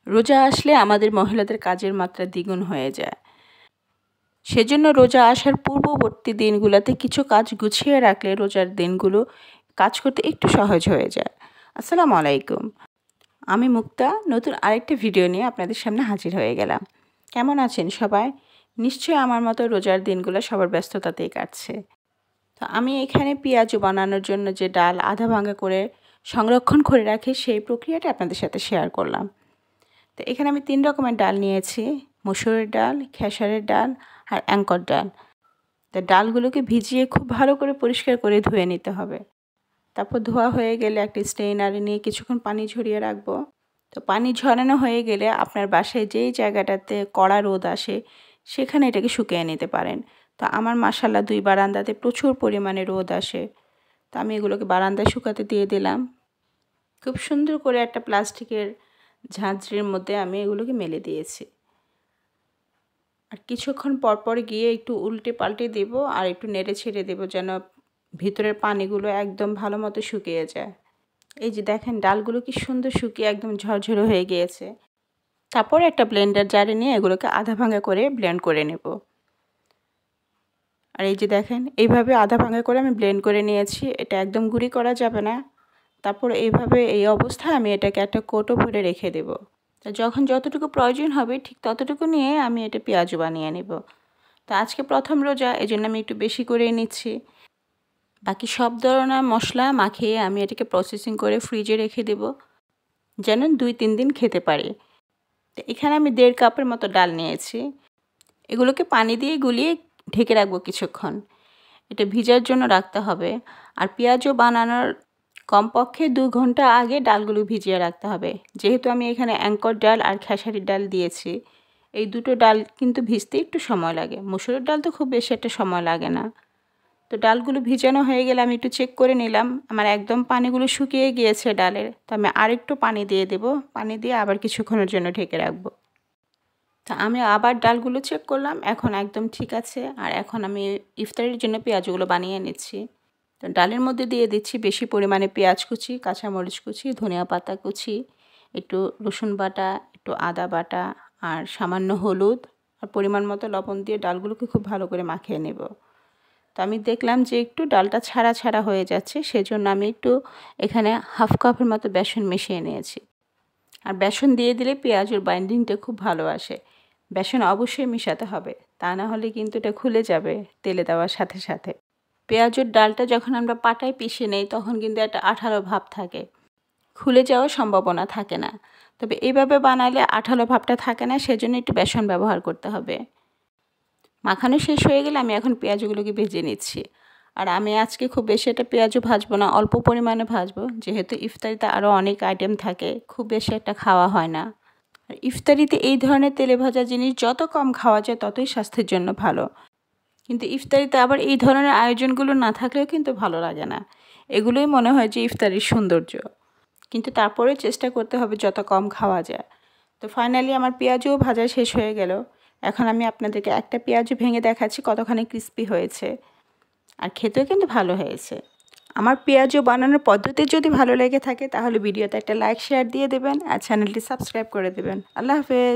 রোজা আসলে আমাদের মহিলাদের কাজের মাত্রা দ্বিগুণ হয়ে যায়। সেজন্য রোজা আসার পূর্ববর্তী দিনগুলোতে কিছু কাজ গুছিয়ে রাখলে রোজার দিনগুলো কাজ করতে একটু সহজ হয়ে যায়। আসসালামু আলাইকুম, আমি মুক্তা নতুন আরেকটা ভিডিও নিয়ে আপনাদের সামনে হাজির হয়ে গেলাম। কেমন আছেন সবাই? নিশ্চয়ই আমার মতো রোজার দিনগুলো সবার ব্যস্ততাতেই কাটছে। তো আমি এখানে পেঁয়াজু বানানোর জন্য যে ডাল আধা ভাঙা করে সংরক্ষণ করে রাখি সেই প্রক্রিয়াটা আপনাদের সাথে শেয়ার করলাম। তো এখানে আমি 3 রকমের ডাল নিয়েছি, মসুরের ডাল, খেসারের ডাল আর অ্যাঙ্কর ডাল। তো ডালগুলোকে ভিজিয়ে খুব ভালো করে পরিষ্কার করে ধুয়ে নিতে হবে। তারপর ধোয়া হয়ে গেলে একটা স্ট্রেনারে নিয়ে কিছুক্ষণ পানি ঝরিয়ে রাখবো। তো পানি ঝরানো হয়ে গেলে আপনার বাসায় যেই জায়গাটাতে কড়া রোদ আসে সেখানে এটাকে শুকিয়ে নিতে পারেন। তো আমার মাশাআল্লাহ 2 বারান্দাতে প্রচুর পরিমাণে রোদ আসে। তো আমি এগুলোকে বারান্দায় শুকাতে দিয়ে দিলাম। খুব সুন্দর করে একটা প্লাস্টিকের ঝাঁঝরির মধ্যে আমি এগুলোকে মেলে দিয়েছি। আর কিছুক্ষণ পর গিয়ে একটু উল্টে পাল্টে দেব আর একটু নেড়ে ছেড়ে দেব যেন ভিতরের পানিগুলো একদম ভালো মতো শুকিয়ে যায়। এই যে দেখেন ডালগুলো কি সুন্দর শুকিয়ে একদম ঝরঝরে হয়ে গিয়েছে। তারপর একটা ব্লেন্ডার জারে নিয়ে এগুলোকে আধা ভাঙা করে ব্লেন্ড করে নেব। আর এই যে দেখেন এইভাবে আধা ভাঙা করে আমি ব্লেন্ড করে নিয়েছি। এটা একদম গুঁড়ি করা যাবে না। তারপর এইভাবে এই অবস্থায় আমি এটাকে একটা কৌটো ভরে রেখে দেব। যখন যতটুকু প্রয়োজন হবে ঠিক ততটুকু নিয়ে আমি এটা পেঁয়াজু বানিয়ে নেব। তো আজকে প্রথম রোজা, এজন্য আমি একটু বেশি করে নিচ্ছি। বাকি সব ধরনের মশলা মাখিয়ে আমি এটাকে প্রসেসিং করে ফ্রিজে রেখে দেব যেন 2-3 দিন খেতে পারি। তো এখানে আমি 1.5 কাপের মতো ডাল নিয়েছি। এগুলোকে পানি দিয়ে গুলিয়ে ঢেকে রাখবো কিছুক্ষণ। এটা ভিজার জন্য রাখতে হবে। আর পেঁয়াজু বানানোর কমপক্ষে 2 ঘন্টা আগে ডালগুলো ভিজিয়ে রাখতে হবে। যেহেতু আমি এখানে অ্যাঙ্কর ডাল আর খেসারির ডাল দিয়েছি, এই দুটো ডাল কিন্তু ভিজতে একটু সময় লাগে। মসুরের ডাল তো খুব বেশি একটা সময় লাগে না। তো ডালগুলো ভিজানো হয়ে গেলে আমি একটু চেক করে নিলাম আমার একদম পানিগুলো শুকিয়ে গিয়েছে ডালের। তো আমি আরেকটু পানি দিয়ে দেব। পানি দিয়ে আবার কিছুক্ষণের জন্য ঢেকে রাখবো। তা আমি আবার ডালগুলো চেক করলাম, এখন একদম ঠিক আছে। আর এখন আমি ইফতারের জন্য পেঁয়াজগুলো বানিয়ে নিচ্ছি। তো ডালের মধ্যে দিয়ে দিচ্ছি বেশি পরিমাণে পেঁয়াজ কুচি, কাঁচামরিচ কুচি, ধনিয়া পাতা কুচি, একটু রসুন বাটা, একটু আদা বাটা আর সামান্য হলুদ আর পরিমাণ মতো লবণ দিয়ে ডালগুলোকে খুব ভালো করে মাখিয়ে নেব। তো আমি দেখলাম যে একটু ডালটা ছাড়া ছাড়া হয়ে যাচ্ছে, সেজন্য আমি একটু এখানে 1/2 কাপের মতো বেসন মিশিয়ে নিয়েছি। আর বেসন দিয়ে দিলে পেঁয়াজের বাইন্ডিংটা খুব ভালো আসে। বেসন অবশ্যই মেশাতে হবে, তা না হলে কিন্তু এটা খুলে যাবে তেলে দেওয়ার সাথে সাথে। পেঁয়াজের ডালটা যখন আমরা পাটায় পিষে নেই তখন কিন্তু একটা আঠালো ভাব থাকে, খুলে যাওয়ার সম্ভাবনা থাকে না। তবে এইভাবে বানালে আঠালো ভাবটা থাকে না, সেজন্য একটু বেসন ব্যবহার করতে হবে। মাখানো শেষ হয়ে গেলে আমি এখন পেঁয়াজগুলোকে ভেজে নিচ্ছি। আর আমি আজকে খুব বেশি একটা পেঁয়াজও ভাজবো না, অল্প পরিমাণে ভাজবো, যেহেতু ইফতারিতে আরও অনেক আইটেম থাকে, খুব বেশি একটা খাওয়া হয় না। আর ইফতারিতে এই ধরনের তেলে ভাজা জিনিস যত কম খাওয়া যায় ততই স্বাস্থ্যের জন্য ভালো। কিন্তু ইফতারিতে আবার এই ধরনের আয়োজনগুলো না থাকলেও কিন্তু ভালো লাগে না। এগুলোই মনে হয় যে ইফতারির সৌন্দর্য। কিন্তু তারপরে চেষ্টা করতে হবে যত কম খাওয়া যায়। তো ফাইনালি আমার পেঁয়াজও ভাজা শেষ হয়ে গেল। এখন আমি আপনাদেরকে একটা পেঁয়াজও ভেঙে দেখাচ্ছি কতখানি ক্রিস্পি হয়েছে। আর খেতেও কিন্তু ভালো হয়েছে। আমার পেঁয়াজু বানানোর পদ্ধতি যদি ভালো লেগে থাকে তাহলে ভিডিওতে একটা লাইক শেয়ার দিয়ে দেবেন আর চ্যানেলটি সাবস্ক্রাইব করে দেবেন। আল্লাহ হাফেজ।